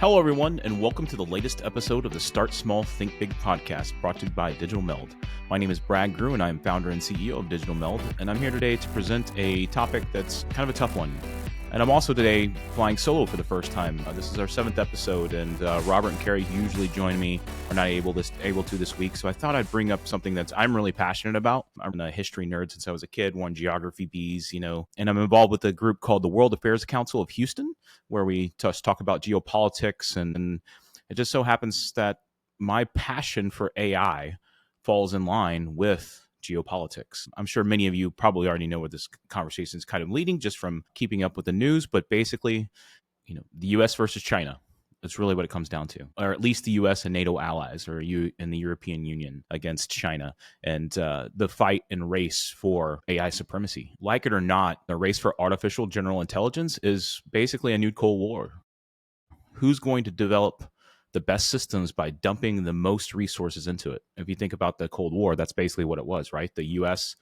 Hello, everyone, and welcome to the latest episode of the Start Small, Think Big podcast brought to you by Digital Meld. My name is Groux, and I'm founder and CEO of Digital Meld, and I'm here today to present a topic that's kind of a tough one. And I'm also today flying solo for the first time. This is our 7th episode, and Robert and Carrie, who usually join me, are not able to this week. So I thought I'd bring up something that I'm really passionate about. I'm a history nerd since I was a kid, won geography Bs, and I'm involved with a group called the World Affairs Council of Houston, where we just talk about geopolitics. And it just so happens that my passion for AI falls in line with geopolitics. I'm sure many of you probably already know where this conversation is kind of leading just from keeping up with the news, but basically, the US versus China. That's really what it comes down to, or at least the US and NATO allies, or you and the European Union against China, and the fight and race for AI supremacy. Like it or not, the race for artificial general intelligence is basically a new Cold War. Who's going to develop the best systems by dumping the most resources into it? If you think about the Cold War, that's basically what it was, right? The US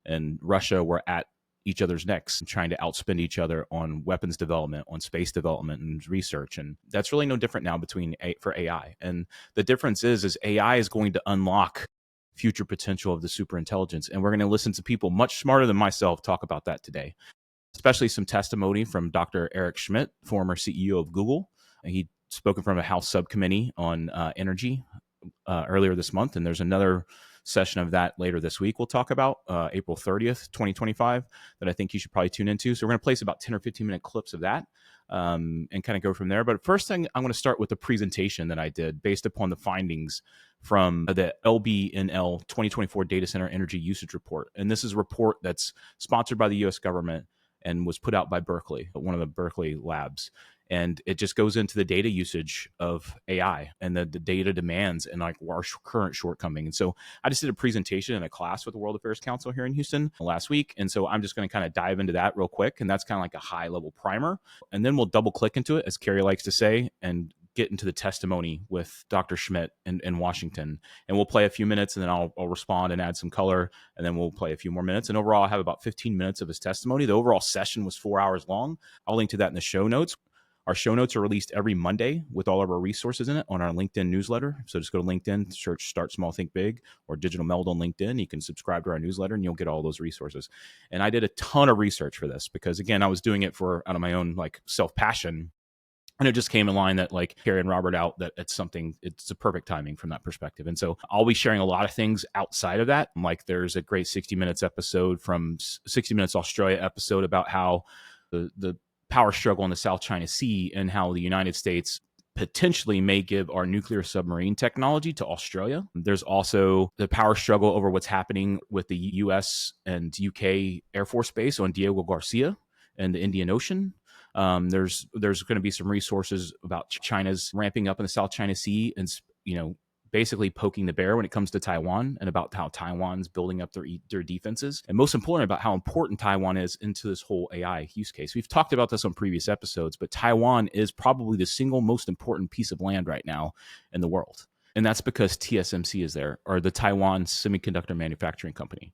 and Russia were at each other's necks, trying to outspend each other on weapons development, on space development and research. And that's really no different now for AI. And the difference is AI is going to unlock future potential of the superintelligence. And we're going to listen to people much smarter than myself talk about that today, especially some testimony from Dr. Eric Schmidt, former CEO of Google. He spoken from a House subcommittee on energy earlier this month, and there's another session of that later this week we'll talk about, April 30th, 2025, that I think you should probably tune into. So we're going to place about 10 or 15-minute clips of that and kind of go from there. But first thing, I'm going to start with the presentation that I did based upon the findings from the LBNL 2024 Data Center Energy Usage Report. And this is a report that's sponsored by the U.S. government and was put out by Berkeley, one of the Berkeley labs. And it just goes into the data usage of AI and the data demands and like our current shortcoming. And so I just did a presentation in a class with the World Affairs Council here in Houston last week. And so I'm just going to kind of dive into that real quick. And that's kind of like a high level primer. And then we'll double click into it, as Carrie likes to say, and get into the testimony with Dr. Schmidt in Washington. And we'll play a few minutes, and then I'll respond and add some color, and then we'll play a few more minutes. And overall, I have about 15 minutes of his testimony. The overall session was 4 hours long. I'll link to that in the show notes. Our show notes are released every Monday with all of our resources in it on our LinkedIn newsletter. So just go to LinkedIn, search Start Small, Think Big, or Digital Meld on LinkedIn. You can subscribe to our newsletter and you'll get all those resources. And I did a ton of research for this because, again, I was doing it out of my own self-passion. And it just came in line that Carrie and Robert out, that it's a perfect timing from that perspective. And so I'll be sharing a lot of things outside of that. There's a great 60 Minutes episode from 60 Minutes Australia episode about how the power struggle in the South China Sea and how the United States potentially may give our nuclear submarine technology to Australia. There's also the power struggle over what's happening with the US and UK Air Force Base on Diego Garcia and the Indian Ocean. There's going to be some resources about China's ramping up in the South China Sea and, basically poking the bear when it comes to Taiwan, and about how Taiwan's building up their defenses. And most important, about how important Taiwan is into this whole AI use case. We've talked about this on previous episodes, but Taiwan is probably the single most important piece of land right now in the world. And that's because TSMC is there, or the Taiwan Semiconductor Manufacturing Company.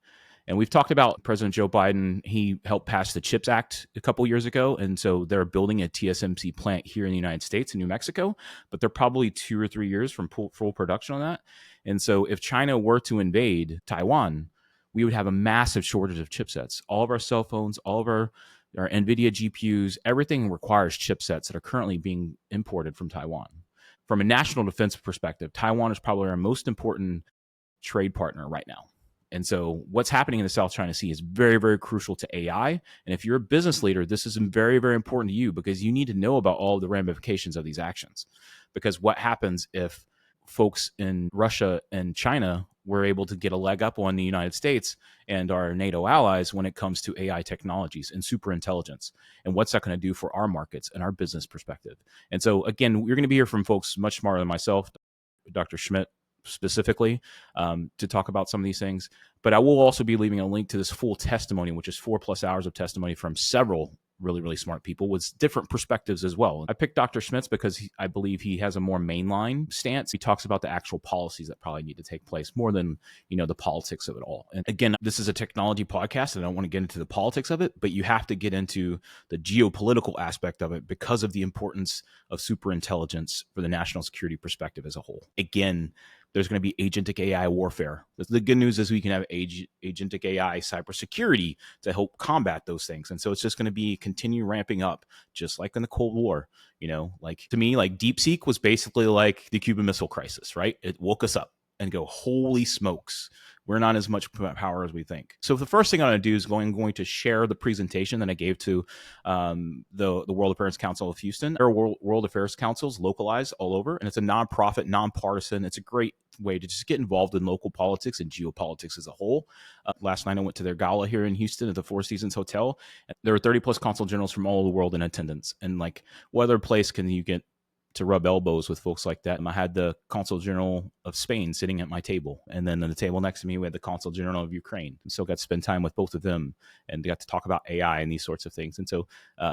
And we've talked about President Joe Biden. He helped pass the CHIPS Act a couple years ago. And so they're building a TSMC plant here in the United States in New Mexico, but they're probably 2 or 3 years from full production on that. And so if China were to invade Taiwan, we would have a massive shortage of chipsets. All of our cell phones, all of our NVIDIA GPUs, everything requires chipsets that are currently being imported from Taiwan. From a national defense perspective, Taiwan is probably our most important trade partner right now. And so what's happening in the South China Sea is very, very crucial to AI. And if you're a business leader, this is very, very important to you because you need to know about all of the ramifications of these actions. Because what happens if folks in Russia and China were able to get a leg up on the United States and our NATO allies when it comes to AI technologies and superintelligence? And what's that going to do for our markets and our business perspective? And so, again, we're going to be here from folks much smarter than myself, Dr. Schmidt, specifically to talk about some of these things. But I will also be leaving a link to this full testimony, which is 4+ hours of testimony from several really, really smart people with different perspectives as well. I picked Dr. Schmidt because I believe he has a more mainline stance. He talks about the actual policies that probably need to take place more than, the politics of it all. And again, this is a technology podcast, and I don't want to get into the politics of it, but you have to get into the geopolitical aspect of it because of the importance of superintelligence for the national security perspective as a whole. Again, there's going to be agentic AI warfare. The good news is we can have agentic AI cybersecurity to help combat those things. And so it's just going to be continue ramping up, just like in the Cold War. Like to me, like DeepSeek was basically like the Cuban Missile Crisis, right? It woke us up and go, holy smokes, we're not as much power as we think. So the first thing I'm going to do is going to share the presentation that I gave to the World Affairs Council of Houston. There are World Affairs Councils localized all over, and it's a nonprofit, nonpartisan. It's a great way to just get involved in local politics and geopolitics as a whole. Last night I went to their gala here in Houston at the Four Seasons Hotel. There were 30 plus consul generals from all over the world in attendance. And like, what other place can you get to rub elbows with folks like that? And I had the consul general of Spain sitting at my table, and then on the table next to me we had the consul general of Ukraine. And so got to spend time with both of them and got to talk about AI and these sorts of things. And so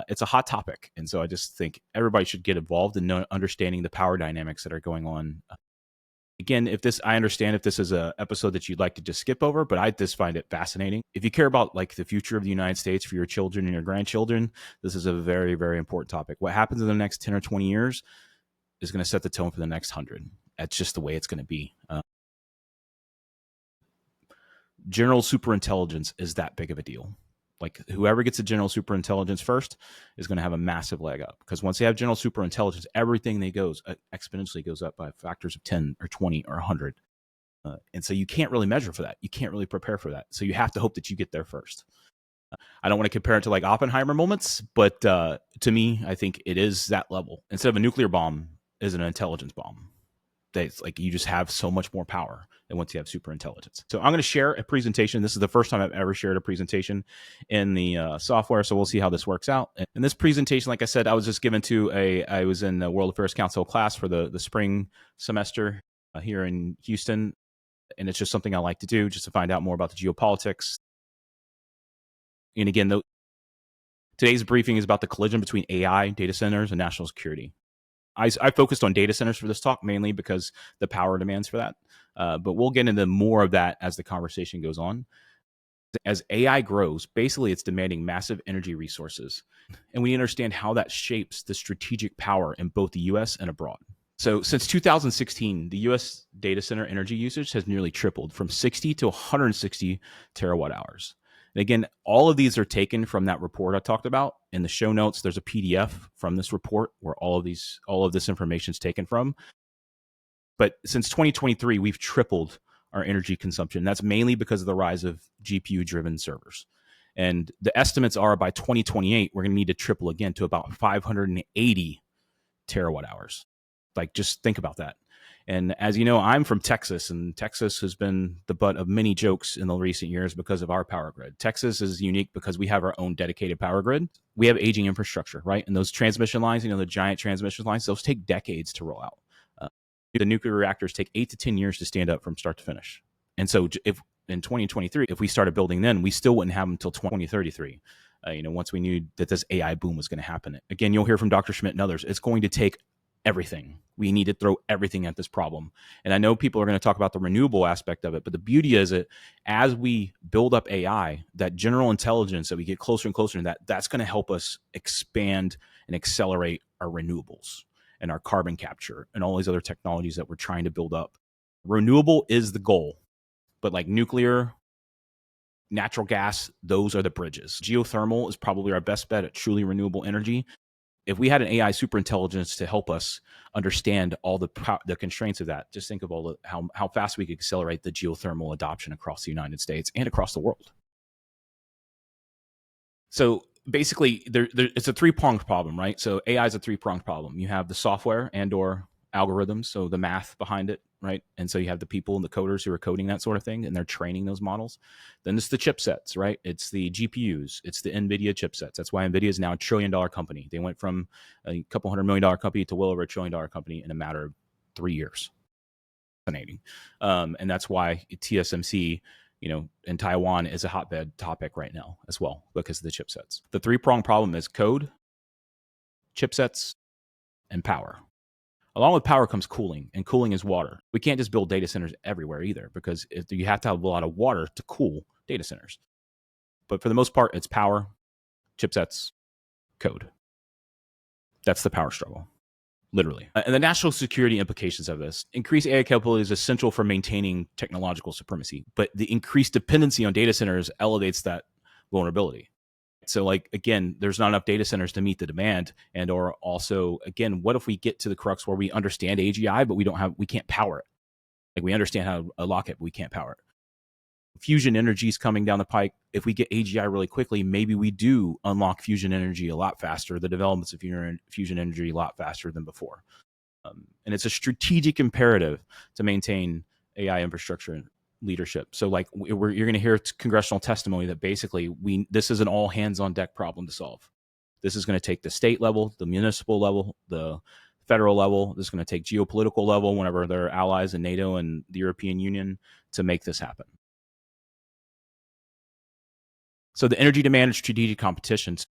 it's a hot topic, and so I just think everybody should get involved in understanding the power dynamics that are going on. Again, I understand if this is an episode that you'd like to just skip over, but I just find it fascinating. If you care about like the future of the United States for your children and your grandchildren, this is a very, very important topic. What happens in the next 10 or 20 years is going to set the tone for the next 100. That's just the way it's going to be. General superintelligence is that big of a deal. Like whoever gets a general superintelligence first is going to have a massive leg up, because once they have general superintelligence, everything exponentially goes up by factors of 10 or 20 or 100. And so you can't really measure for that. You can't really prepare for that. So you have to hope that you get there first. I don't want to compare it to like Oppenheimer moments, but to me, I think it is that level. Instead of a nuclear bomb, is an intelligence bomb. That's like, you just have so much more power than once you have super intelligence. So I'm going to share a presentation. This is the first time I've ever shared a presentation in the software. So we'll see how this works out. And this presentation, like I said, I was just given I was in the World Affairs Council class for the spring semester here in Houston. And it's just something I like to do just to find out more about the geopolitics. And again, today's briefing is about the collision between AI, data centers, and national security. I focused on data centers for this talk mainly because the power demands for that. But we'll get into more of that as the conversation goes on. As AI grows, basically it's demanding massive energy resources. And we understand how that shapes the strategic power in both the US and abroad. So since 2016, the US data center energy usage has nearly tripled from 60 to 160 terawatt hours. And again, all of these are taken from that report I talked about. In the show notes, there's a PDF from this report where all of this information is taken from. But since 2023, we've tripled our energy consumption. That's mainly because of the rise of GPU-driven servers. And the estimates are by 2028, we're going to need to triple again to about 580 terawatt hours. Like, just think about that. And as you know, I'm from Texas, and Texas has been the butt of many jokes in the recent years because of our power grid. Texas is unique because we have our own dedicated power grid. We have aging infrastructure, right? And those transmission lines, the giant transmission lines, those take decades to roll out. The nuclear reactors take 8 to 10 years to stand up from start to finish. And so if in 2023, if we started building then, we still wouldn't have them until 2033. Once we knew that this AI boom was going to happen. Again, you'll hear from Dr. Schmidt and others. It's going to take everything. We need to throw everything at this problem. And I know people are going to talk about the renewable aspect of it, but the beauty is that as we build up AI, that general intelligence that we get closer and closer to that's going to help us expand and accelerate our renewables and our carbon capture and all these other technologies that we're trying to build up. Renewable is the goal, but like nuclear, natural gas, those are the bridges. Geothermal is probably our best bet at truly renewable energy. If we had an AI superintelligence to help us understand all the constraints of that, just think of how fast we could accelerate the geothermal adoption across the United States and across the world. So basically, it's a three-pronged problem, right? So AI is a three-pronged problem. You have the software and or algorithms, so the math behind it, right? And so you have the people and the coders who are coding that sort of thing, and they're training those models. Then it's the chipsets, right? It's the GPUs. It's the NVIDIA chipsets. That's why NVIDIA is now $1 trillion company. They went from a couple $100 million company to well over $1 trillion company in a matter of 3 years. Fascinating. And that's why TSMC and Taiwan is a hotbed topic right now as well because of the chipsets. The three-pronged problem is code, chipsets, and power. Along with power comes cooling, and cooling is water. We can't just build data centers everywhere either, because you have to have a lot of water to cool data centers. But for the most part, it's power, chipsets, code. That's the power struggle, literally. And the national security implications of this: increased AI capability is essential for maintaining technological supremacy, but the increased dependency on data centers elevates that vulnerability. So, again, there's not enough data centers to meet the demand, and or also, again, what if we get to the crux where we understand AGI, but we can't power it? Like, we understand how to unlock it, but we can't power it. Fusion energy is coming down the pike. If we get AGI really quickly, maybe we do unlock fusion energy a lot faster, the developments of fusion energy a lot faster than before. And it's a strategic imperative to maintain AI infrastructure leadership. So you're going to hear congressional testimony that basically this is an all hands on deck problem to solve. This is going to take the state level, the municipal level, the federal level. This is going to take geopolitical level whenever they're allies in NATO and the European Union to make this happen. So the energy demand and strategic competitions.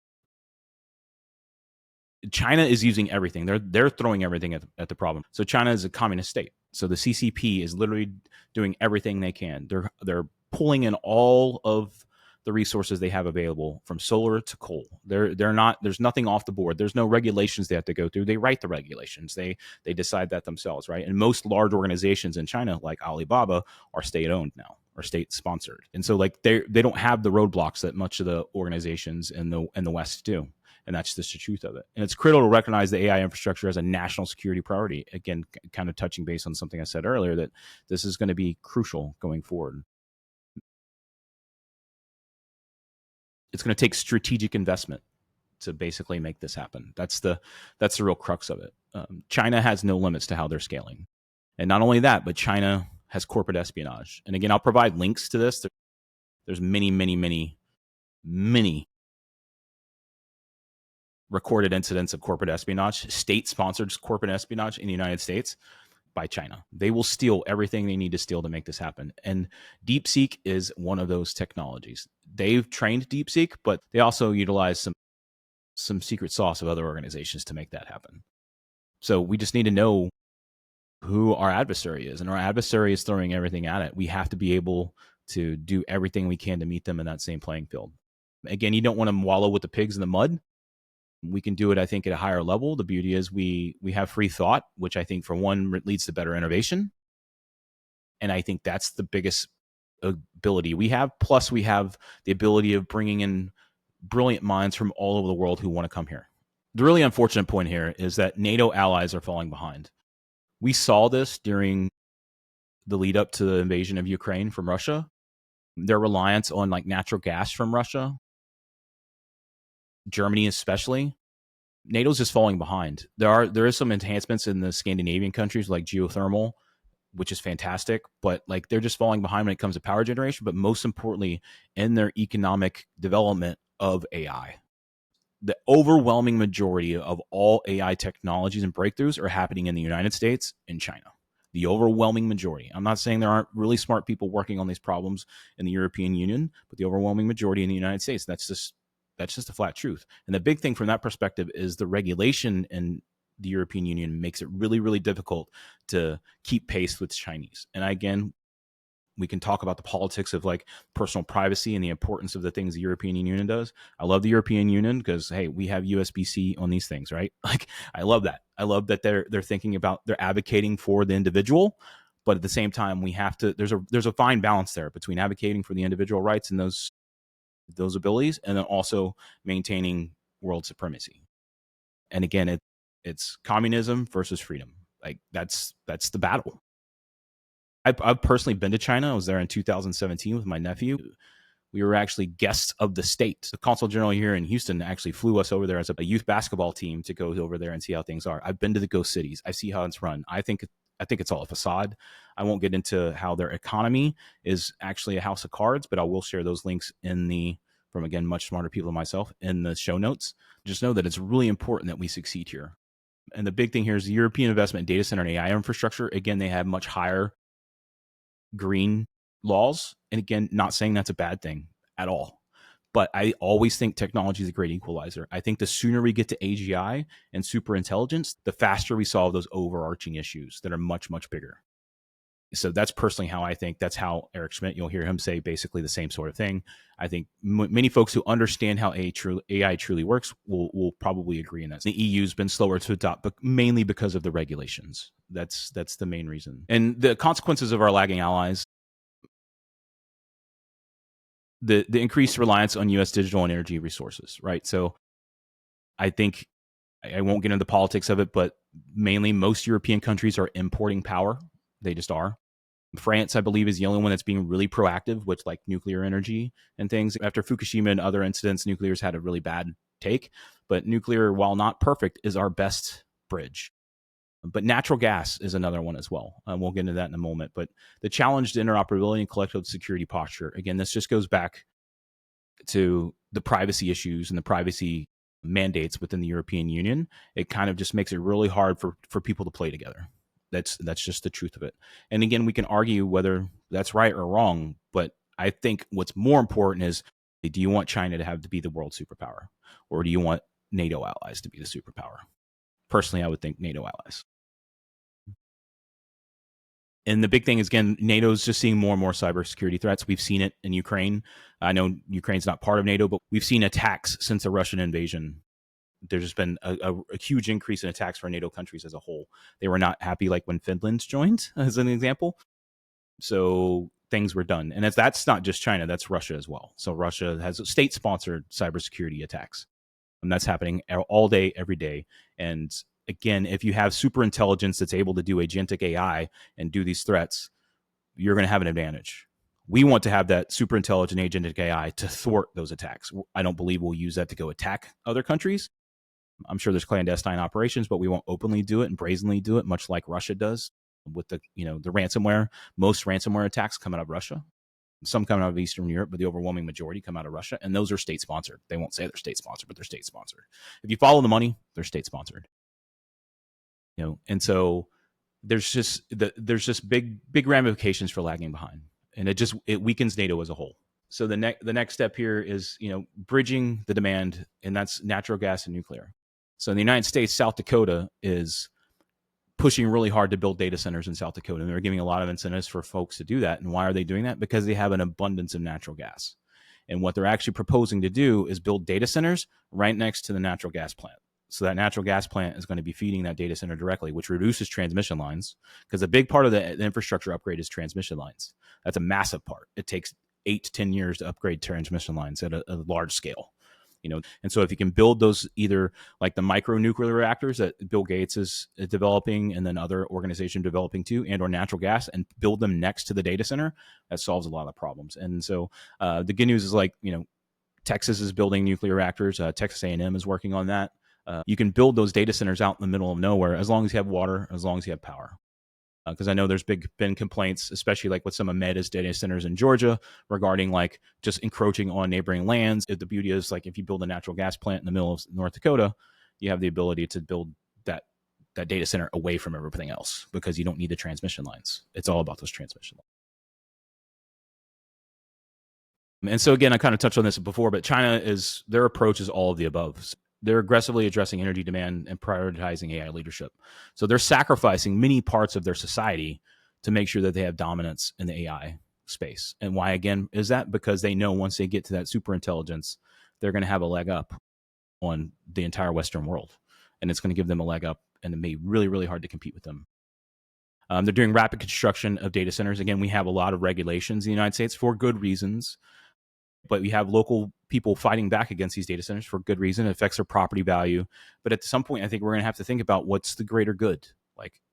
China is using everything. They're throwing everything at the problem. So China is a communist state. So the CCP is literally doing everything they can. They're pulling in all of the resources they have available, from solar to coal. There's nothing off the board. There's no regulations they have to go through. They write the regulations. They decide that themselves, right? And most large organizations in China, like Alibaba, are state-owned now or state-sponsored. And so they don't have the roadblocks that much of the organizations in the West do. And that's just the truth of it. And it's critical to recognize the AI infrastructure as a national security priority. Again, kind of touching base on something I said earlier, that this is going to be crucial going forward. It's going to take strategic investment to basically make this happen. That's the real crux of it. China has no limits to how they're scaling. And not only that, but China has corporate espionage. And again, I'll provide links to this. There's many recorded incidents of corporate espionage, state-sponsored corporate espionage in the United States by China. They will steal everything they need to steal to make this happen. And DeepSeek is one of those technologies. They've trained DeepSeek, but they also utilize some secret sauce of other organizations to make that happen. So we just need to know who our adversary is. And our adversary is throwing everything at it. We have to be able to do everything we can to meet them in that same playing field. Again, you don't want to wallow with the pigs in the mud. We can do it, I think, at a higher level. The beauty is we have free thought, which I think, for one, leads to better innovation. And I think that's the biggest ability we have. Plus, we have the ability of bringing in brilliant minds from all over the world who want to come here. The really unfortunate point here is that NATO allies are falling behind. We saw this during the lead up to the invasion of Ukraine from Russia. Their reliance on natural gas from Russia, Germany especially. NATO's just falling behind. There is some enhancements in the Scandinavian countries, like geothermal, which is fantastic, but they're just falling behind when it comes to power generation, but most importantly, in their economic development of AI. The overwhelming majority of all AI technologies and breakthroughs are happening in the United States and China. The overwhelming majority. I'm not saying there aren't really smart people working on these problems in the European Union, but the overwhelming majority in the United States. That's just a flat truth. And the big thing from that perspective is the regulation in the European Union makes it really, really difficult to keep pace with Chinese. And again, we can talk about the politics of personal privacy and the importance of the things the European Union does. I love the European Union because, hey, we have USB-C on these things, right? I love that. I love that they're thinking about, they're advocating for the individual, but at the same time, we have to, there's a fine balance there between advocating for the individual rights and those abilities, and then also maintaining world supremacy. And again, it's communism versus freedom. That's the battle. I've personally been to China. I was there in 2017 with my nephew. We were actually guests of the state. The consul general here in Houston actually flew us over there as a youth basketball team to go over there and see how things are. I've been to the ghost cities. I see how it's run. I think it's all a facade. I won't get into how their economy is actually a house of cards, but I will share those links from, again, much smarter people than myself, in the show notes. Just know that it's really important that we succeed here. And the big thing here is the European investment in data center and AI infrastructure. Again, they have much higher green laws. And again, not saying that's a bad thing at all. But I always think technology is a great equalizer. I think the sooner we get to AGI and superintelligence, the faster we solve those overarching issues that are much, much bigger. So that's personally how I think. That's how Eric Schmidt, you'll hear him say basically the same sort of thing. I think many folks who understand how AI truly works will probably agree in that. The EU's been slower to adopt, but mainly because of the regulations. That's the main reason. And the consequences of our lagging allies, the increased reliance on U.S. digital and energy resources, right? So I think I won't get into the politics of it, but mainly most European countries are importing power. They just are. France, I believe, is the only one that's being really proactive with like nuclear energy and things. After Fukushima and other incidents, nuclear's had a really bad take. But nuclear, while not perfect, is our best bridge. But natural gas is another one as well. We'll get into that in a moment. But the challenge to interoperability and collective security posture, again, this just goes back to the privacy issues and the privacy mandates within the European Union. It kind of just makes it really hard for people to play together. That's just the truth of it. And again, we can argue whether that's right or wrong, but I think what's more important is, do you want China to have to be the world superpower, or do you want NATO allies to be the superpower? Personally, I would think NATO allies. And the big thing is, again, NATO's just seeing more and more cybersecurity threats. We've seen it in Ukraine. I know Ukraine's not part of NATO, but we've seen attacks since the Russian invasion. There's just been a huge increase in attacks for NATO countries as a whole. They were not happy, like when Finland joined, as an example. So things were done. And that's not just China, that's Russia as well. So Russia has state-sponsored cybersecurity attacks. And that's happening all day, every day. And again, if you have super intelligence that's able to do agentic AI and do these threats, you're going to have an advantage. We want to have that super intelligent agentic AI to thwart those attacks. I don't believe we'll use that to go attack other countries. I'm sure there's clandestine operations, but we won't openly do it and brazenly do it, much like Russia does with the ransomware. Most ransomware attacks come out of Russia. Some come out of Eastern Europe, but the overwhelming majority come out of Russia, and those are state-sponsored. They won't say they're state-sponsored, but they're state-sponsored. If you follow the money, they're state-sponsored. And so there's just big ramifications for lagging behind, and it weakens NATO as a whole. So the next step here is bridging the demand, and that's natural gas and nuclear. So in the United States, South Dakota is pushing really hard to build data centers in South Dakota, and they're giving a lot of incentives for folks to do that. And why are they doing that? Because they have an abundance of natural gas. And what they're actually proposing to do is build data centers right next to the natural gas plant. So that natural gas plant is going to be feeding that data center directly, which reduces transmission lines, because a big part of the infrastructure upgrade is transmission lines. That's a massive part. It takes 8 to 10 years to upgrade transmission lines at a large scale. And so if you can build those, either like the micro nuclear reactors that Bill Gates is developing, and then other organizations developing too, and or natural gas, and build them next to the data center, that solves a lot of problems. And so the good news is, Texas is building nuclear reactors. Texas A&M is working on that. You can build those data centers out in the middle of nowhere, as long as you have water, as long as you have power. Because I know there's been complaints, especially like with some of Med's data centers in Georgia, regarding like just encroaching on neighboring lands. The beauty is, like, if you build a natural gas plant in the middle of North Dakota, you have the ability to build that data center away from everything else, because you don't need the transmission lines. It's all about those transmission lines. And so again, I kind of touched on this before, but their approach is all of the above. They're aggressively addressing energy demand and prioritizing AI leadership. So they're sacrificing many parts of their society to make sure that they have dominance in the AI space. And why, again, is that? Because they know once they get to that super intelligence, they're going to have a leg up on the entire Western world. And it's going to give them a leg up, and it may be really, really hard to compete with them. They're doing rapid construction of data centers. Again, we have a lot of regulations in the United States for good reasons, but we have local people fighting back against these data centers for good reason. It affects their property value. But at some point, I think we're going to have to think about what's the greater good.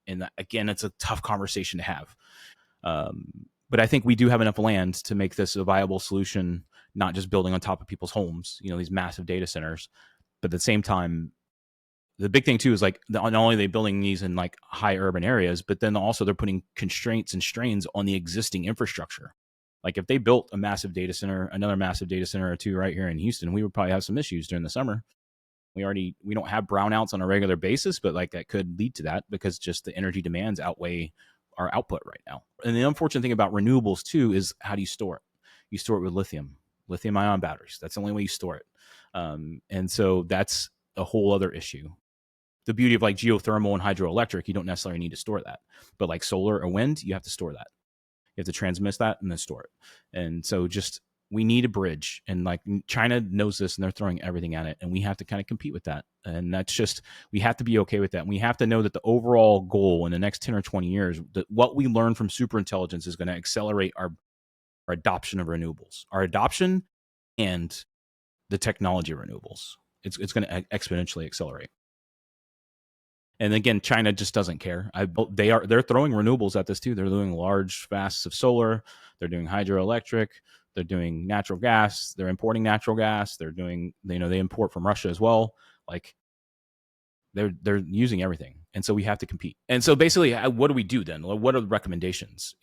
And again, it's a tough conversation to have. But I think we do have enough land to make this a viable solution, not just building on top of people's homes, these massive data centers. But at the same time, the big thing too is, like, not only are they building these in like high urban areas, but then also they're putting constraints and strains on the existing infrastructure. Like, if they built another massive data center or two right here in Houston, we would probably have some issues during the summer. We don't have brownouts on a regular basis, but like that could lead to that, because just the energy demands outweigh our output right now. And the unfortunate thing about renewables too is, how do you store it? You store it with lithium ion batteries. That's the only way you store it. And so that's a whole other issue. The beauty of like geothermal and hydroelectric, you don't necessarily need to store that. But like solar or wind, you have to store that. You have to transmit that and then store it. And so just, we need a bridge. And like China knows this and they're throwing everything at it. And we have to kind of compete with that. And that's just, we have to be okay with that. And we have to know that the overall goal in the next 10 or 20 years, that what we learn from superintelligence is going to accelerate our adoption of renewables, our adoption and the technology of renewables. It's going to exponentially accelerate. And again, China just doesn't care. They're throwing renewables at this too. They're doing large fasts of solar. They're doing hydroelectric. They're doing natural gas. They're importing natural gas. They're doing, they import from Russia as well. Like they're using everything. And so we have to compete. And so basically, what do we do then? What are the recommendations?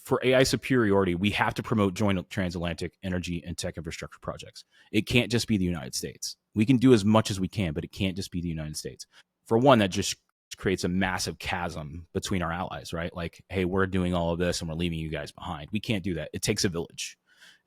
For AI superiority, we have to promote joint transatlantic energy and tech infrastructure projects. It can't just be the United States. We can do as much as we can, but it can't just be the United States. For one, that just creates a massive chasm between our allies, right? Like, hey, we're doing all of this and we're leaving you guys behind. We can't do that. It takes a village.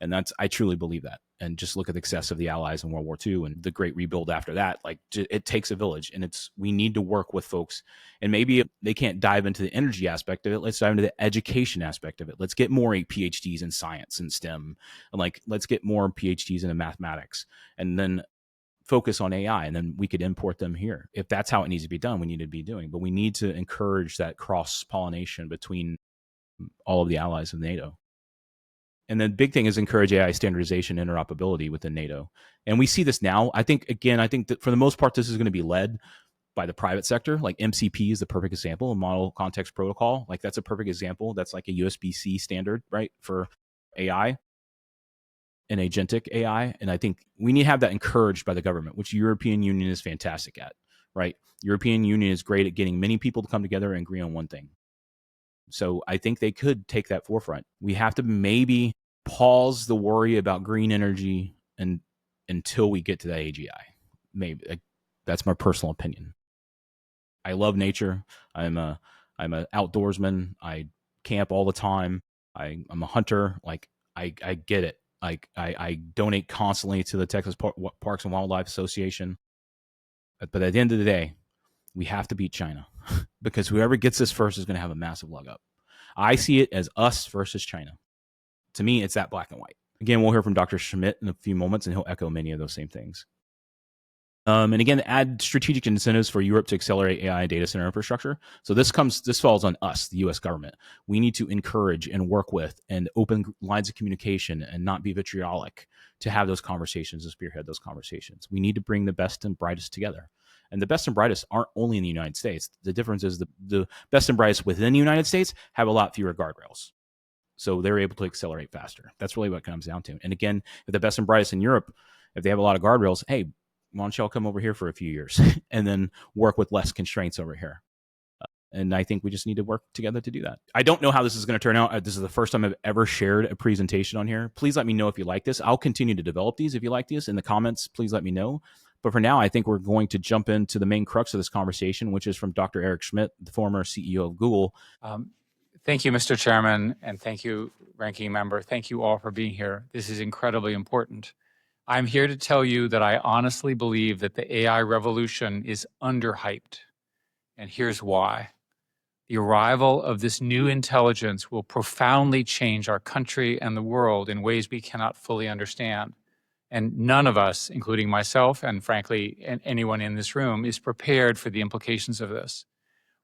And I truly believe that. And just look at the success of the Allies in World War II and the great rebuild after that. Like, it takes a village, and we need to work with folks. And maybe they can't dive into the energy aspect of it. Let's dive into the education aspect of it. Let's get more PhDs in science and STEM, and let's get more PhDs into mathematics, and then focus on AI, and then we could import them here. If that's how it needs to be done, we need to be doing. But we need to encourage that cross pollination between all of the allies of NATO. And the big thing is encourage AI standardization, interoperability within NATO. And we see this now. I think that for the most part, this is going to be led by the private sector. Like MCP is the perfect example, a model context protocol. Like that's a perfect example. That's like a USB-C standard, right, for AI and agentic AI. And I think we need to have that encouraged by the government, which European Union is fantastic at, right? European Union is great at getting many people to come together and agree on one thing. So I think they could take that forefront. We have to maybe pause the worry about green energy until we get to that AGI. Maybe that's my personal opinion. I love nature. I'm an outdoorsman. I camp all the time. I'm a hunter. Like I get it. Like I donate constantly to the Texas Parks and Wildlife Association. But at the end of the day, we have to beat China because whoever gets this first is going to have a massive leg up. I see it as us versus China. To me, it's that black and white. Again, we'll hear from Dr. Schmidt in a few moments, and he'll echo many of those same things. And again, add strategic incentives for Europe to accelerate AI data center infrastructure. So this falls on us, the U.S. government. We need to encourage and work with and open lines of communication and not be vitriolic to have those conversations and spearhead those conversations. We need to bring the best and brightest together. And the best and brightest aren't only in the United States. The difference is the best and brightest within the United States have a lot fewer guardrails. So they're able to accelerate faster. That's really what it comes down to. And again, if the best and brightest in Europe, if they have a lot of guardrails, hey, why don't y'all come over here for a few years and then work with less constraints over here? And I think we just need to work together to do that. I don't know how this is going to turn out. This is the first time I've ever shared a presentation on here. Please let me know if you like this. I'll continue to develop these. If you like these in the comments, please let me know. But for now, I think we're going to jump into the main crux of this conversation, which is from Dr. Eric Schmidt, the former CEO of Google. Thank you, Mr. Chairman, and thank you, Ranking Member. Thank you all for being here. This is incredibly important. I'm here to tell you that I honestly believe that the AI revolution is underhyped, and here's why. The arrival of this new intelligence will profoundly change our country and the world in ways we cannot fully understand. And none of us, including myself and frankly anyone in this room, is prepared for the implications of this.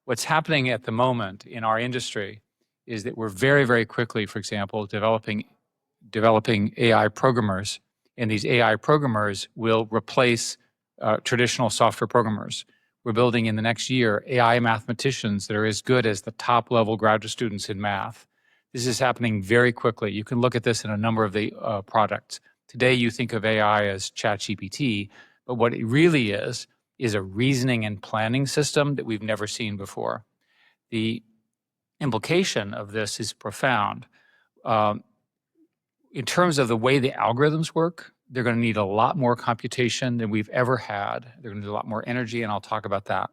What's happening at the moment in our industry is that we're very, very quickly, for example, developing AI programmers, and these AI programmers will replace traditional software programmers. We're building in the next year AI mathematicians that are as good as the top-level graduate students in math. This is happening very quickly. You can look at this in a number of the products. Today, you think of AI as ChatGPT, but what it really is a reasoning and planning system that we've never seen before. The implication of this is profound. In terms of the way the algorithms work, they're going to need a lot more computation than we've ever had. They're going to need a lot more energy, and I'll talk about that.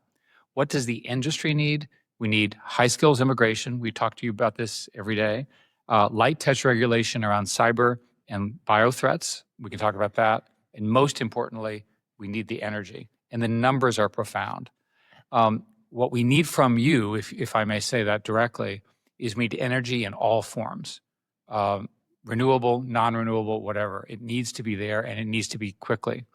What does the industry need? We need high skills immigration. We talk to you about this every day. Light touch regulation around cyber and bio threats. We can talk about that. And most importantly, we need the energy. And the numbers are profound. What we need from you, if I may say that directly, is we need energy in all forms. Renewable, non-renewable, whatever. It needs to be there, and it needs to be quickly.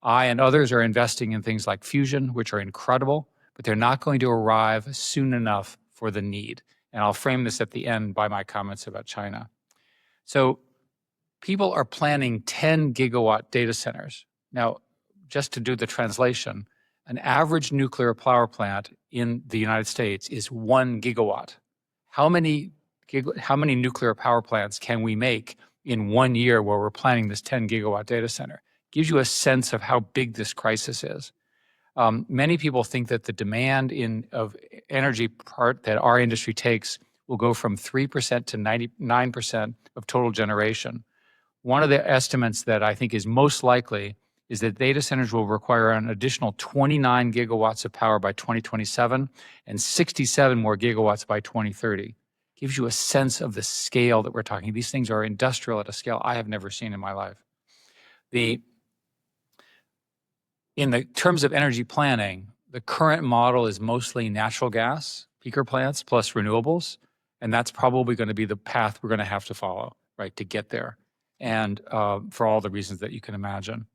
I and others are investing in things like fusion, which are incredible, but they're not going to arrive soon enough for the need. And I'll frame this at the end by my comments about China. So people are planning 10 gigawatt data centers. Now, just to do the translation, an average nuclear power plant in the United States is 1 gigawatt. How many nuclear power plants can we make in 1 year where we're planning this 10 gigawatt data center? Gives you a sense of how big this crisis is. Many people think that the demand of energy part that our industry takes will go from 3% to 99% of total generation. One of the estimates that I think is most likely is that data centers will require an additional 29 gigawatts of power by 2027 and 67 more gigawatts by 2030. Gives you a sense of the scale that we're talking. These things are industrial at a scale I have never seen in my life. In the terms of energy planning, the current model is mostly natural gas, peaker plants plus renewables, and that's probably going to be the path we're going to have to follow, right, to get there, and for all the reasons that you can imagine.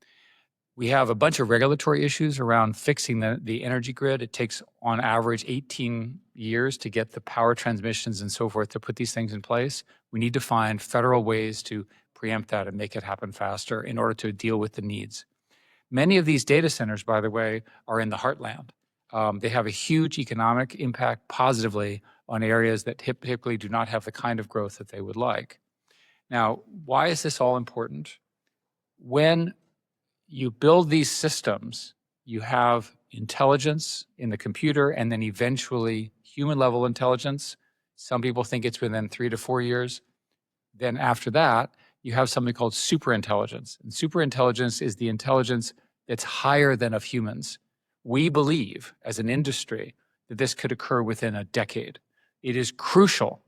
We have a bunch of regulatory issues around fixing the energy grid. It takes, on average, 18 years to get the power transmissions and so forth to put these things in place. We need to find federal ways to preempt that and make it happen faster in order to deal with the needs. Many of these data centers, by the way, are in the heartland. They have a huge economic impact positively on areas that typically do not have the kind of growth that they would like. Now, why is this all important? When you build these systems, you have intelligence in the computer and then eventually human-level intelligence. Some people think it's within 3 to 4 years. Then after that, you have something called superintelligence. And superintelligence is the intelligence that's higher than of humans. We believe, as an industry, that this could occur within a decade. It is crucial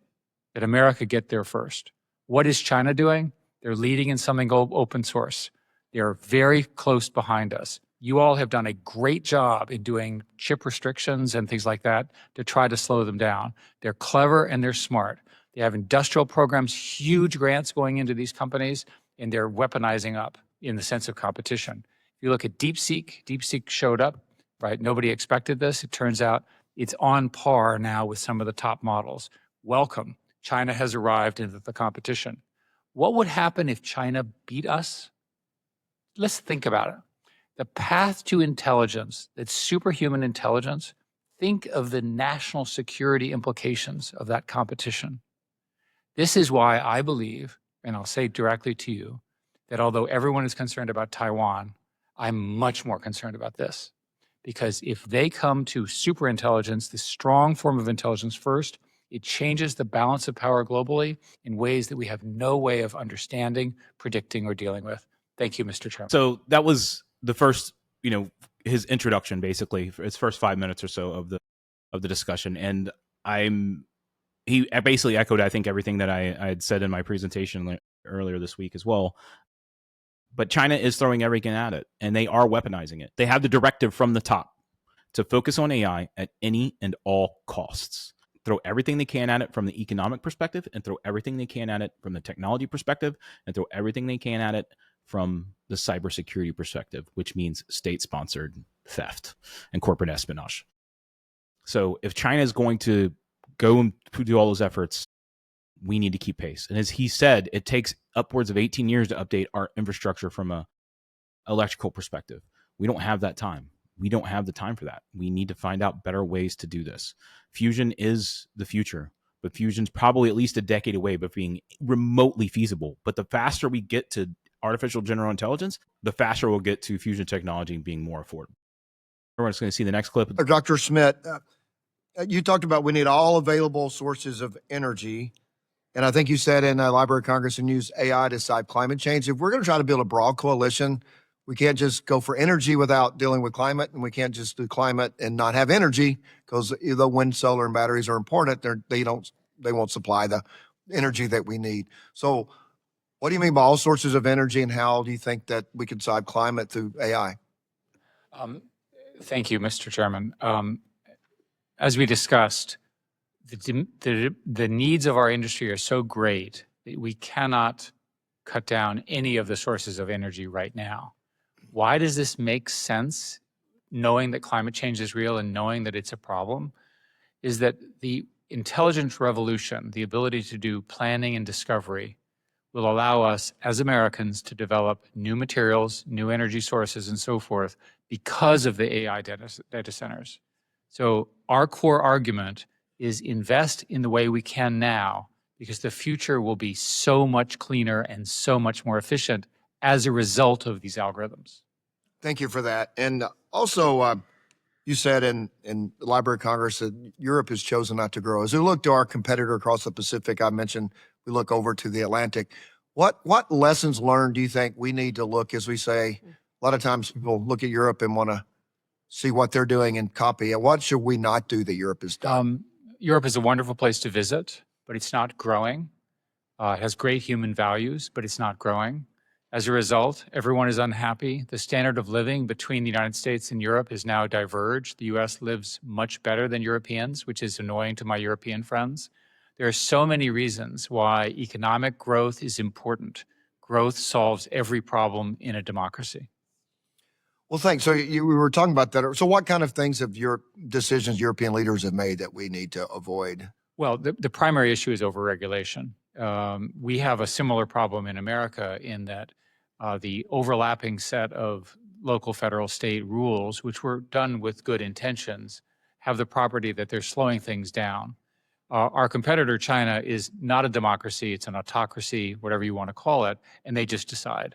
that America get there first. What is China doing? They're leading in something called open source. They're very close behind us. You all have done a great job in doing chip restrictions and things like that to try to slow them down. They're clever and they're smart. They have industrial programs, huge grants going into these companies, and they're weaponizing up in the sense of competition. If you look at DeepSeek showed up, right? Nobody expected this. It turns out it's on par now with some of the top models. Welcome. China has arrived into the competition. What would happen if China beat us? Let's think about it. The path to intelligence, that's superhuman intelligence, think of the national security implications of that competition. This is why I believe, and I'll say directly to you, that although everyone is concerned about Taiwan, I'm much more concerned about this. Because if they come to superintelligence, the strong form of intelligence first, it changes the balance of power globally in ways that we have no way of understanding, predicting, or dealing with. Thank you, Mr. Chairman. So that was the first, his introduction, basically, his first 5 minutes or so of the discussion, and he basically echoed, I think, everything that I had said in my presentation earlier this week as well. But China is throwing everything at it, and they are weaponizing it. They have the directive from the top to focus on AI at any and all costs. Throw everything they can at it from the economic perspective, and throw everything they can at it from the technology perspective, and throw everything they can at it from the cybersecurity perspective, which means state-sponsored theft and corporate espionage. So if China is going to go and do all those efforts, we need to keep pace. And as he said, it takes upwards of 18 years to update our infrastructure from a electrical perspective. We don't have that time. We don't have the time for that. We need to find out better ways to do this. Fusion is the future, but fusion's probably at least a decade away of being remotely feasible. But the faster we get to artificial general intelligence, the faster we'll get to fusion technology being more affordable. Everyone's going to see the next clip. Dr. Schmidt, you talked about we need all available sources of energy. And I think you said in Library of Congress and use AI to decide climate change. If we're going to try to build a broad coalition we can't just go for energy without dealing with climate, and we can't just do climate and not have energy, because the wind, solar, and batteries are important. They won't supply the energy that we need. So what do you mean by all sources of energy, and how do you think that we can solve climate through AI? Thank you, Mr. Chairman. As we discussed, the needs of our industry are so great that we cannot cut down any of the sources of energy right now. Why does this make sense, knowing that climate change is real and knowing that it's a problem? Is that the intelligence revolution, the ability to do planning and discovery, will allow us as Americans to develop new materials, new energy sources, and so forth because of the AI data centers. So our core argument is invest in the way we can now, because the future will be so much cleaner and so much more efficient as a result of these algorithms. Thank you for that. And also, you said in the Library of Congress that Europe has chosen not to grow. As we look to our competitor across the Pacific, I mentioned we look over to the Atlantic. What lessons learned do you think we need to look, as we say, a lot of times people look at Europe and want to see what they're doing and copy it. What should we not do that Europe has done? Europe is a wonderful place to visit, but it's not growing. It has great human values, but it's not growing. As a result, everyone is unhappy. The standard of living between the United States and Europe has now diverged. The US lives much better than Europeans, which is annoying to my European friends. There are so many reasons why economic growth is important. Growth solves every problem in a democracy. Well, thanks. So we were talking about that. So what kind of things have your decisions European leaders have made that we need to avoid? Well, the primary issue is overregulation. We have a similar problem in America in that the overlapping set of local, federal, state rules, which were done with good intentions, have the property that they're slowing things down. Our competitor, China, is not a democracy. It's an autocracy, whatever you want to call it, and they just decide.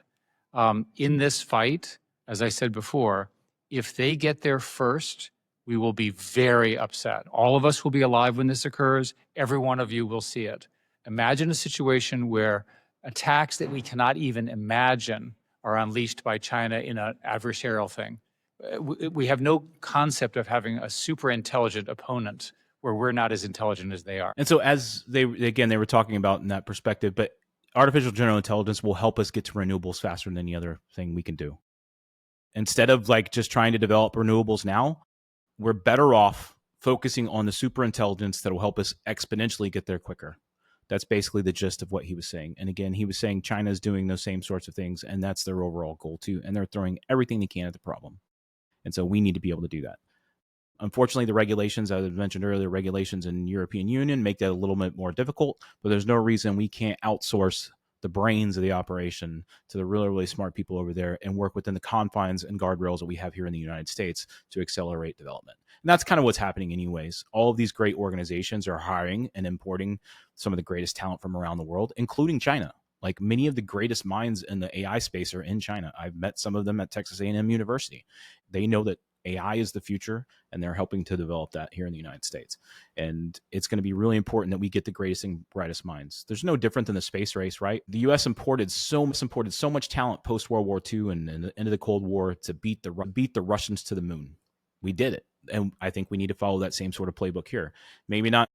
In this fight, as I said before, if they get there first, we will be very upset. All of us will be alive when this occurs. Every one of you will see it. Imagine a situation where attacks that we cannot even imagine are unleashed by China in an adversarial thing. We have no concept of having a super intelligent opponent where we're not as intelligent as they are. And so as they were talking about in that perspective, but artificial general intelligence will help us get to renewables faster than any other thing we can do. Instead of like just trying to develop renewables now, we're better off focusing on the super intelligence that will help us exponentially get there quicker. That's basically the gist of what he was saying. And again, he was saying China is doing those same sorts of things, and that's their overall goal too. And they're throwing everything they can at the problem. And so we need to be able to do that. Unfortunately, the regulations, as I mentioned earlier, regulations in the European Union make that a little bit more difficult, but there's no reason we can't outsource the brains of the operation to the really, really smart people over there and work within the confines and guardrails that we have here in the United States to accelerate development. And that's kind of what's happening anyways. All of these great organizations are hiring and importing some of the greatest talent from around the world, including China. Like many of the greatest minds in the AI space are in China. I've met some of them at Texas A&M University. They know that AI is the future, and they're helping to develop that here in the United States. And it's going to be really important that we get the greatest and brightest minds. There's no different than the space race, right? The U.S. imported so much talent post World War II and the end of the Cold War to beat the Russians to the moon. We did it, and I think we need to follow that same sort of playbook here. Maybe not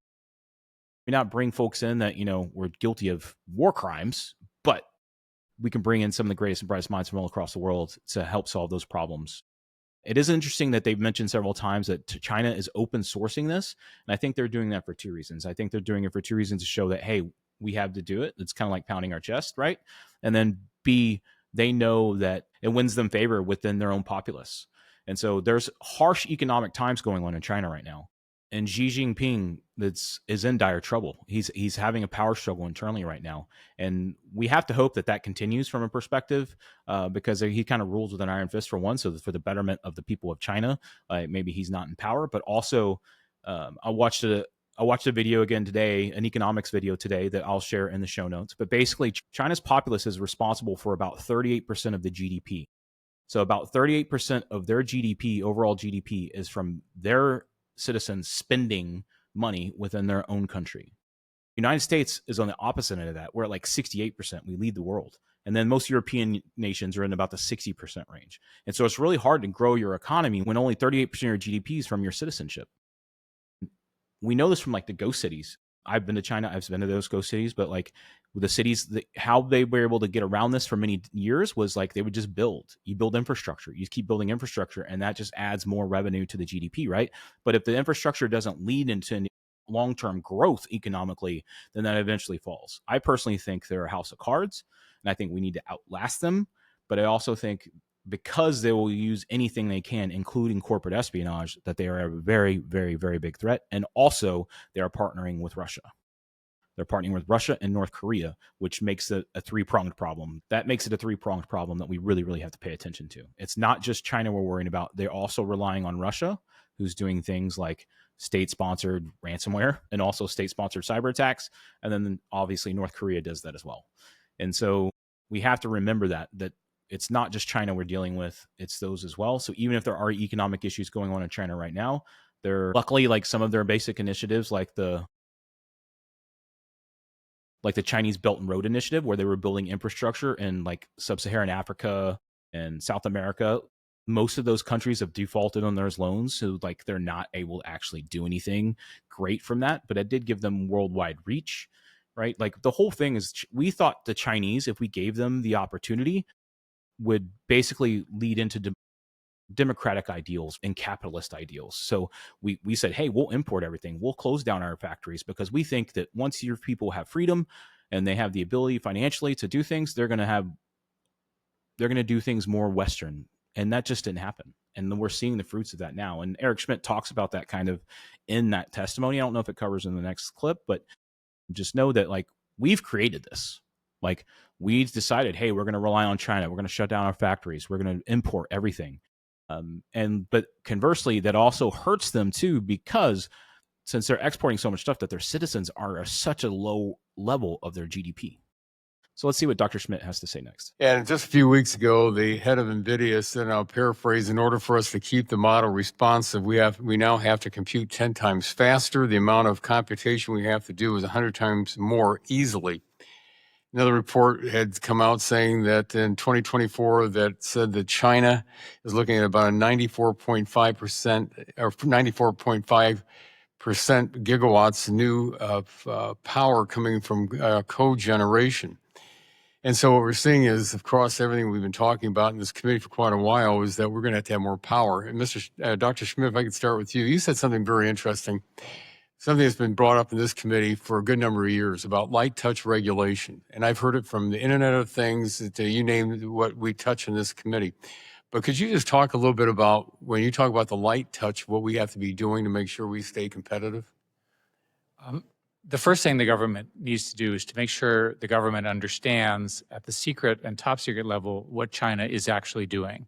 bring folks in that were guilty of war crimes, but we can bring in some of the greatest and brightest minds from all across the world to help solve those problems. It is interesting that they've mentioned several times that China is open sourcing this. And I think they're doing that for two reasons. I think they're doing it for two reasons: to show that, hey, we have to do it. It's kind of like pounding our chest, right? And then B, they know that it wins them favor within their own populace. And so there's harsh economic times going on in China right now. And Xi Jinping is in dire trouble. He's having a power struggle internally right now, and we have to hope that continues from a perspective, because he kind of rules with an iron fist for one. So for the betterment of the people of China, maybe he's not in power, but also I watched a video again today, an economics video today that I'll share in the show notes. But basically, China's populace is responsible for about 38% of the GDP. So about 38% of their GDP, overall GDP, is from their citizens spending money within their own country. The United States is on the opposite end of that. We're at like 68%. We lead the world. And then most European nations are in about the 60% range. And so it's really hard to grow your economy when only 38% of your GDP is from your citizenship. We know this from like the ghost cities. I've been to China. I've been to those ghost cities, but like the cities, how they were able to get around this for many years was like they would just build. You build infrastructure. You keep building infrastructure, and that just adds more revenue to the GDP, right? But if the infrastructure doesn't lead into long-term growth economically, then that eventually falls. I personally think they're a house of cards, and I think we need to outlast them. But I also think because they will use anything they can, including corporate espionage, that they are a very, very, very big threat. And also, they are partnering with Russia. They're partnering with Russia and North Korea, which makes it a three-pronged problem. That makes it a three-pronged problem that we really, really have to pay attention to. It's not just China we're worrying about. They're also relying on Russia, who's doing things like state-sponsored ransomware and also state-sponsored cyber attacks. And then obviously North Korea does that as well. And so we have to remember that it's not just China we're dealing with, it's those as well. So even if there are economic issues going on in China right now, they're luckily like some of their basic initiatives, like the Chinese Belt and Road Initiative, where they were building infrastructure in like sub-Saharan Africa and South America. Most of those countries have defaulted on those loans, so like they're not able to actually do anything great from that. But it did give them worldwide reach, right? Like the whole thing is, we thought the Chinese, if we gave them the opportunity, would basically lead into democratic ideals and capitalist ideals. So we said, hey, we'll import everything. We'll close down our factories because we think that once your people have freedom and they have the ability financially to do things, they're going to do things more Western. And that just didn't happen. And we're seeing the fruits of that now. And Eric Schmidt talks about that kind of in that testimony. I don't know if it covers in the next clip, but just know that like we've created this. Like we decided, hey, we're going to rely on China. We're going to shut down our factories. We're going to import everything. But conversely, that also hurts them too, because since they're exporting so much stuff, that their citizens are at such a low level of their GDP. So let's see what Dr. Schmidt has to say next. And just a few weeks ago, the head of NVIDIA said, and I'll paraphrase, in order for us to keep the model responsive, we now have to compute 10 times faster. The amount of computation we have to do is 100 times more easily. Another report had come out saying that in 2024, that said that China is looking at about a 94.5% or 94.5% gigawatts new power coming from cogeneration. And so what we're seeing is, across everything we've been talking about in this committee for quite a while, is that we're going to have more power. And Dr. Schmidt, if I could start with you, you said something very interesting, something that's been brought up in this committee for a good number of years about light touch regulation. And I've heard it from the Internet of Things, you name what we touch in this committee. But could you just talk a little bit about, when you talk about the light touch, what we have to be doing to make sure we stay competitive? The first thing the government needs to do is to make sure the government understands at the secret and top secret level what China is actually doing.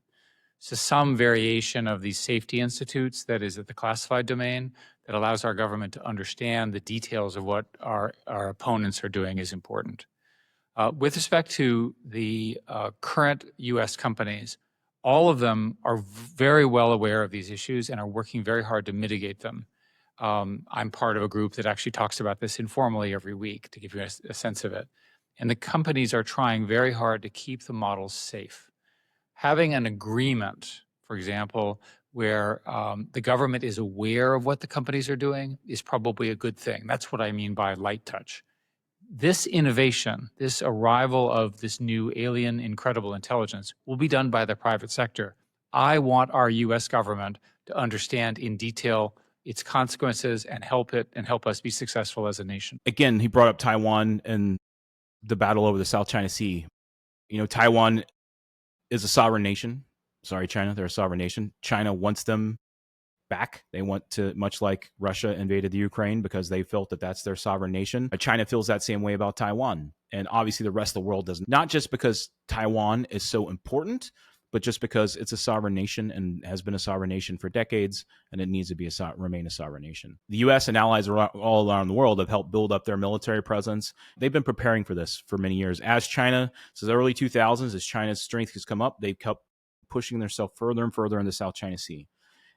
So some variation of these safety institutes that is at the classified domain that allows our government to understand the details of what our opponents are doing is important. With respect to the current U.S. companies, all of them are very well aware of these issues and are working very hard to mitigate them. I'm part of a group that actually talks about this informally every week to give you a sense of it. And the companies are trying very hard to keep the models safe. Having an agreement, for example, where the government is aware of what the companies are doing is probably a good thing. That's what I mean by light touch. This innovation, this arrival of this new alien incredible intelligence will be done by the private sector. I want our U.S. government to understand in detail its consequences and help us be successful as a nation. Again, he brought up Taiwan and the battle over the South China Sea. You know, Taiwan is a sovereign nation. Sorry, China, they're a sovereign nation. China wants them back. They want to, much like Russia invaded the Ukraine, because they felt that that's their sovereign nation. China feels that same way about Taiwan. And obviously the rest of the world doesn't. Not just because Taiwan is so important, but just because it's a sovereign nation and has been a sovereign nation for decades, and it needs to remain a sovereign nation. The U.S. and allies all around the world have helped build up their military presence. They've been preparing for this for many years. As China, since the early 2000s, as China's strength has come up, they've kept pushing themselves further and further in the South China Sea.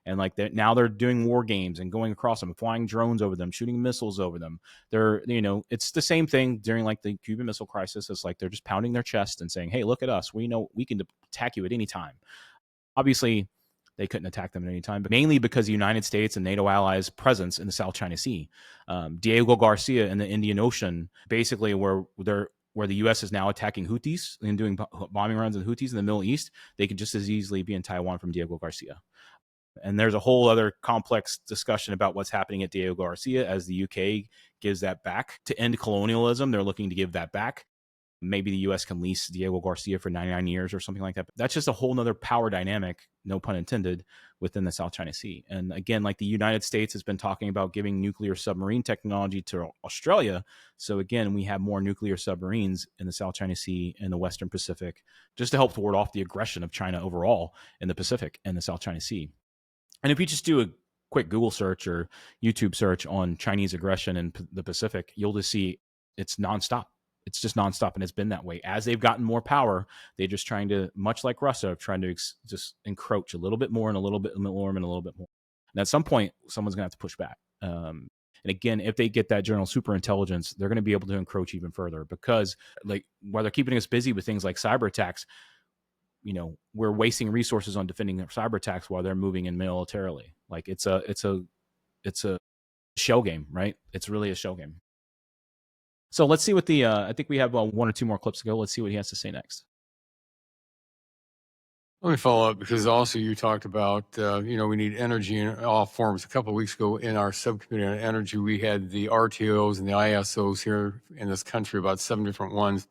And like now they're doing war games and going across them, flying drones over them, shooting missiles over them. They're, it's the same thing during like the Cuban Missile Crisis. It's like they're just pounding their chest and saying, hey, look at us. We know we can attack you at any time. Obviously, they couldn't attack them at any time, but mainly because the United States and NATO allies' presence in the South China Sea. Diego Garcia in the Indian Ocean, basically where the U.S. is now attacking Houthis and doing bombing runs on Houthis in the Middle East, they could just as easily be in Taiwan from Diego Garcia. And there's a whole other complex discussion about what's happening at Diego Garcia as the UK gives that back to end colonialism. They're looking to give that back. Maybe the U.S. can lease Diego Garcia for 99 years or something like that. But that's just a whole nother power dynamic, no pun intended, within the South China Sea. And again, like the United States has been talking about giving nuclear submarine technology to Australia. So again, we have more nuclear submarines in the South China Sea and the Western Pacific, just to help ward off the aggression of China overall in the Pacific and the South China Sea. And if you just do a quick Google search or YouTube search on Chinese aggression in the Pacific, you'll just see it's nonstop. It's just nonstop, and it's been that way. As they've gotten more power, they're just trying to, much like Russia, trying to just encroach a little bit more and a little bit more and a little bit more. And at some point, someone's going to have to push back. And again, if they get that general superintelligence, they're going to be able to encroach even further because, like, while they're keeping us busy with things like cyber attacks, we're wasting resources on defending cyber attacks while they're moving in militarily. Like it's a shell game, right? It's really a shell game. So let's see what I think we have one or two more clips to go. Let's see what he has to say next. Let me follow up because also you talked about, we need energy in all forms. A couple of weeks ago in our subcommittee on energy, we had the RTOs and the ISOs here in this country, about 7 different ones.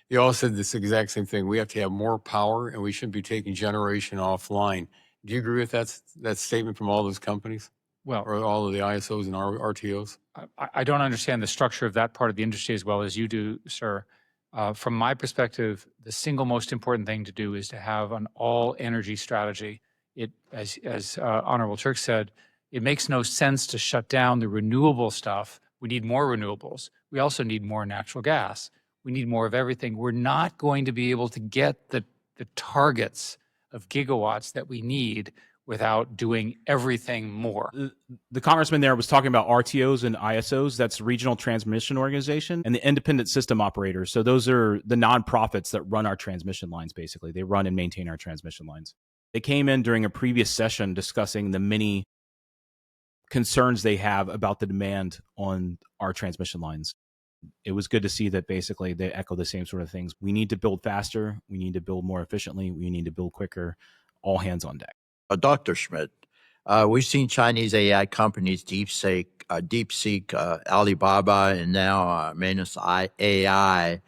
They all said this exact same thing. We have to have more power and we shouldn't be taking generation offline. Do you agree with that statement from all those companies? Well, or all of the ISOs and RTOs? I don't understand the structure of that part of the industry as well as you do, sir. From my perspective, the single most important thing to do is to have an all energy strategy. It, as Honorable Turk said, it makes no sense to shut down the renewable stuff. We need more renewables. We also need more natural gas. We need more of everything. We're not going to be able to get the targets of gigawatts that we need without doing everything more. The congressman there was talking about RTOs and ISOs. That's Regional Transmission Organization, and the independent system operators. So those are the nonprofits that run our transmission lines, basically. They run and maintain our transmission lines. They came in during a previous session discussing the many concerns they have about the demand on our transmission lines. It was good to see that basically they echo the same sort of things. We need to build faster. We need to build more efficiently. We need to build quicker. All hands on deck. Dr. Schmidt, we've seen Chinese AI companies, DeepSeek, Alibaba, and now Manus AI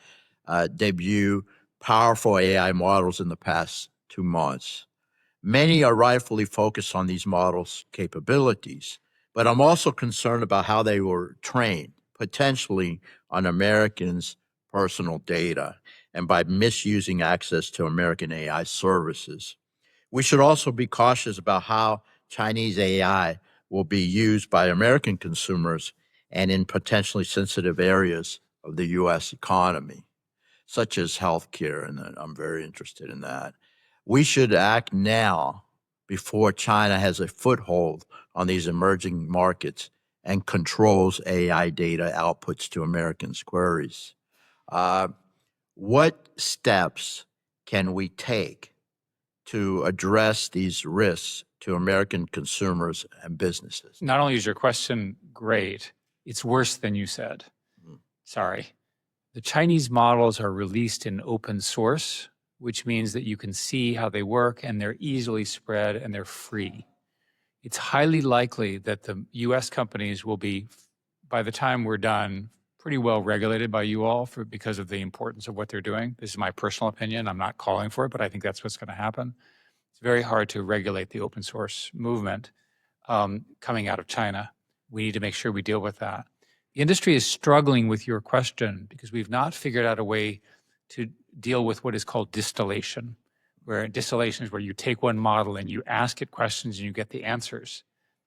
debut powerful AI models in the past 2 months. Many are rightfully focused on these models' capabilities, but I'm also concerned about how they were trained, potentially on Americans' personal data and by misusing access to American AI services. We should also be cautious about how Chinese AI will be used by American consumers and in potentially sensitive areas of the U.S. economy, such as healthcare, and I'm very interested in that. We should act now before China has a foothold on these emerging markets and controls AI data outputs to Americans' queries. What steps can we take to address these risks to American consumers and businesses? Not only is your question great, it's worse than you said. Sorry. The Chinese models are released in open source, which means that you can see how they work and they're easily spread and they're free. It's highly likely that the US companies will be, by the time we're done, pretty well regulated by you all because of the importance of what they're doing. This is my personal opinion. I'm not calling for it, but I think that's what's going to happen. It's very hard to regulate the open source movement coming out of China. We need to make sure we deal with that. The industry is struggling with your question because we've not figured out a way to deal with what is called distillation, where distillation is where you take one model and you ask it questions and you get the answers.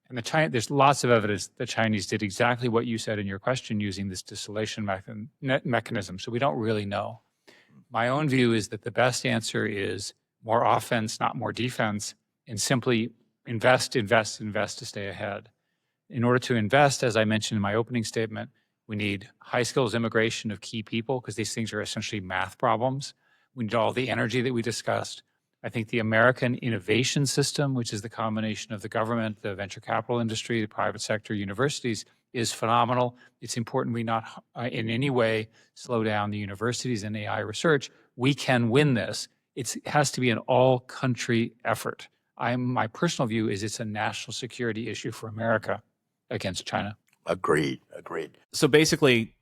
And there's lots of evidence the Chinese did exactly what you said in your question using this distillation mechanism. So we don't really know. My own view is that the best answer is more offense, not more defense, and simply Invest, invest, invest to stay ahead. In order to invest, as I mentioned in my opening statement, we need high skills immigration of key people because these things are essentially math problems. We need all the energy that we discussed. I think the American innovation system, which is the combination of the government, the venture capital industry, the private sector, universities, is phenomenal. It's important we not in any way slow down the universities and AI research. We can win this. It has to be an all-country effort. My personal view is it's a national security issue for America against China. Agreed. So basically,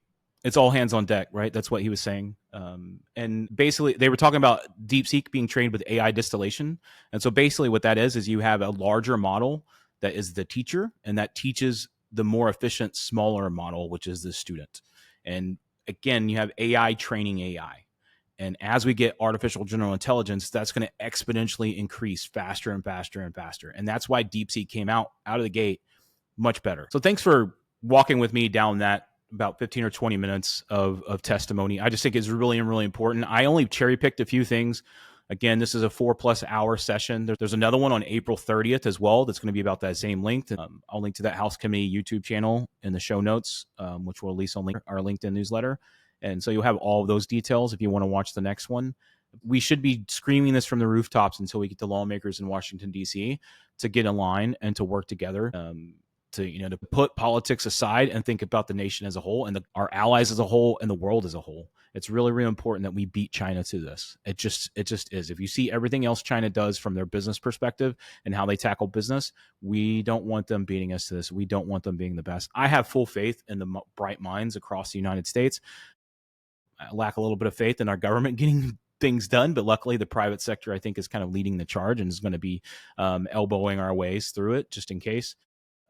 it's all hands on deck, right? That's what he was saying. And basically, they were talking about DeepSeek being trained with AI distillation. And so basically, what that is you have a larger model that is the teacher, and that teaches the more efficient, smaller model, which is the student. And again, you have AI training AI. And as we get artificial general intelligence, that's going to exponentially increase faster and faster and faster. And that's why DeepSeek came out of the gate much better. So thanks for walking with me down that about 15 or 20 minutes of testimony. I just think it's really, really important. I only cherry picked a few things. Again, this is a 4+ hour session. There's another one on April 30th as well that's going to be about that same length. I'll link to that House Committee YouTube channel in the show notes, which will release on our LinkedIn newsletter. And so you'll have all of those details if you want to watch the next one. We should be screaming this from the rooftops until we get the lawmakers in Washington, D.C. to get in line and to work together. To put politics aside and think about the nation as a whole and our allies as a whole and the world as a whole. It's really, really important that we beat China to this. It just is. If you see everything else China does from their business perspective and how they tackle business, we don't want them beating us to this. We don't want them being the best. I have full faith in the bright minds across the United States. I lack a little bit of faith in our government getting things done, but luckily the private sector, I think, is kind of leading the charge and is going to be elbowing our ways through it just in case.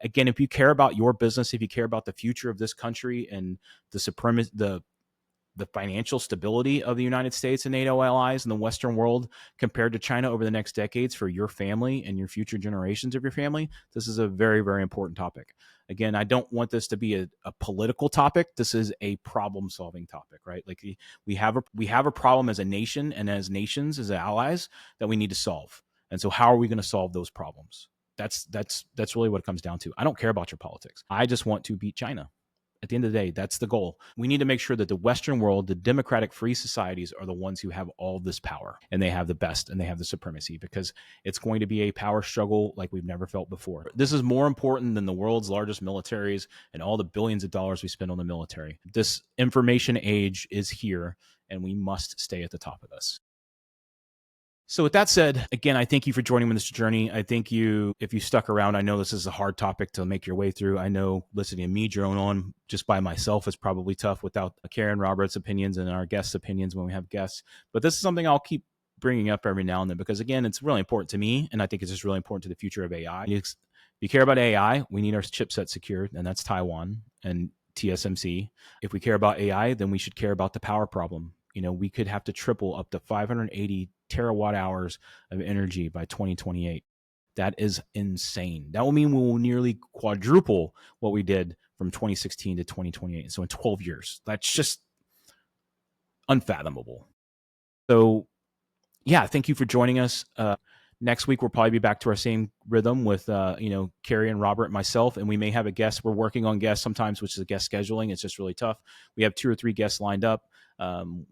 Again, if you care about your business, if you care about the future of this country and the financial stability of the United States and NATO allies and the Western world compared to China over the next decades for your family and your future generations of your family, this is a very, very important topic. Again, I don't want this to be a political topic. This is a problem-solving topic, right? Like we have a problem as a nation and as nations, as allies, that we need to solve. And so how are we going to solve those problems? That's really what it comes down to. I don't care about your politics. I just want to beat China. At the end of the day, that's the goal. We need to make sure that the Western world, the democratic free societies, are the ones who have all this power and they have the best and they have the supremacy, because it's going to be a power struggle like we've never felt before. This is more important than the world's largest militaries and all the billions of dollars we spend on the military. This information age is here and we must stay at the top of this. So with that said, again, I thank you for joining me on this journey. I thank you if you stuck around. I know this is a hard topic to make your way through. I know listening to me drone on just by myself is probably tough without Karen Roberts' opinions and our guests' opinions when we have guests. But this is something I'll keep bringing up every now and then because, again, it's really important to me, and I think it's just really important to the future of AI. If you care about AI, we need our chipset secured, and that's Taiwan and TSMC. If we care about AI, then we should care about the power problem. We could have to triple up to 580 terawatt hours of energy by 2028. That is insane. That will mean we will nearly quadruple what we did from 2016 to 2028. So in 12 years, that's just unfathomable. So yeah, thank you for joining us. Next week, we'll probably be back to our same rhythm with, Carrie and Robert and myself, and we may have a guest. We're working on guests sometimes, which is guest scheduling. It's just really tough. We have 2 or 3 guests lined up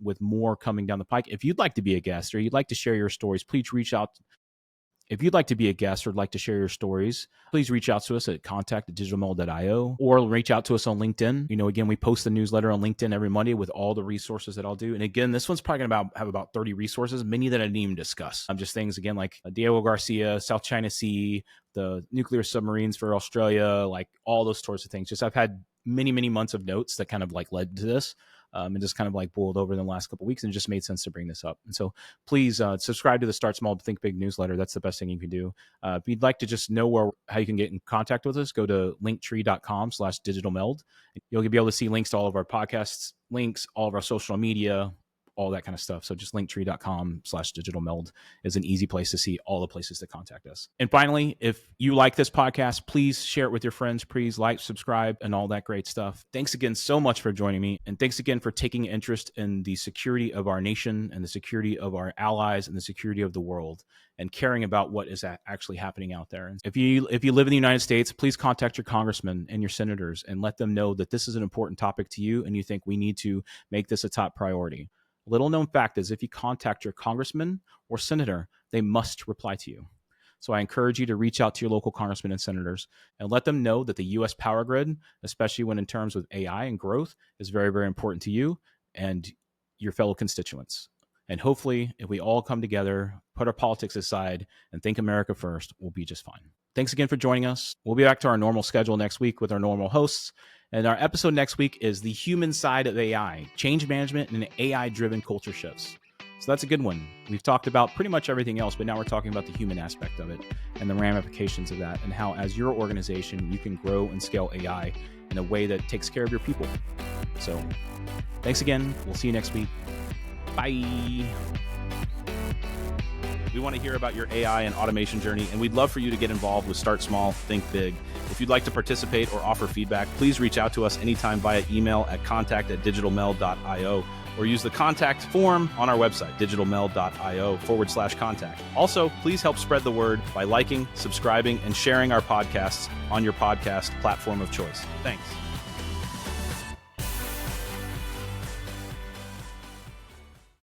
with more coming down the pike. If you'd like to be a guest or you'd like to share your stories, please reach out. If you'd like to be a guest or would like to share your stories, please reach out to us at contact@digitalmeld.io or reach out to us on LinkedIn. Again, we post the newsletter on LinkedIn every Monday with all the resources that I'll do. And again, this one's probably going to have about 30 resources, many that I didn't even discuss. Just things, again, like Diego Garcia, South China Sea, the nuclear submarines for Australia, like all those sorts of things. Just I've had many, many months of notes that kind of like led to this. And just kind of like boiled over in the last couple of weeks, and it just made sense to bring this up. And so please subscribe to the Start Small, Think Big newsletter. That's the best thing you can do. If you'd like to just know how you can get in contact with us, go to linktree.com/digitalmeld. You'll be able to see links to all of our podcasts, links, all of our social media, all that kind of stuff. So just linktree.com/digitalmeld is an easy place to see all the places to contact us. And finally, if you like this podcast, please share it with your friends. Please like, subscribe, and all that great stuff. Thanks again so much for joining me. And thanks again for taking interest in the security of our nation and the security of our allies and the security of the world, and caring about what is actually happening out there. And if you live in the United States, please contact your congressmen and your senators and let them know that this is an important topic to you and you think we need to make this a top priority. A little known fact is if you contact your congressman or senator, they must reply to you. So I encourage you to reach out to your local congressmen and senators and let them know that the U.S. power grid, especially when in terms with AI and growth, is very, very important to you and your fellow constituents. And hopefully, if we all come together, put our politics aside, and think America first, we'll be just fine. Thanks again for joining us. We'll be back to our normal schedule next week with our normal hosts. And our episode next week is the human side of AI, change management and AI-driven culture shifts. So that's a good one. We've talked about pretty much everything else, but now we're talking about the human aspect of it and the ramifications of that and how, as your organization, you can grow and scale AI in a way that takes care of your people. So thanks again. We'll see you next week. Bye. We want to hear about your AI and automation journey, and we'd love for you to get involved with Start Small, Think Big. If you'd like to participate or offer feedback, please reach out to us anytime via email at contact@digitalmeld.io or use the contact form on our website, digitalmeld.io/contact. Also, please help spread the word by liking, subscribing, and sharing our podcasts on your podcast platform of choice. Thanks.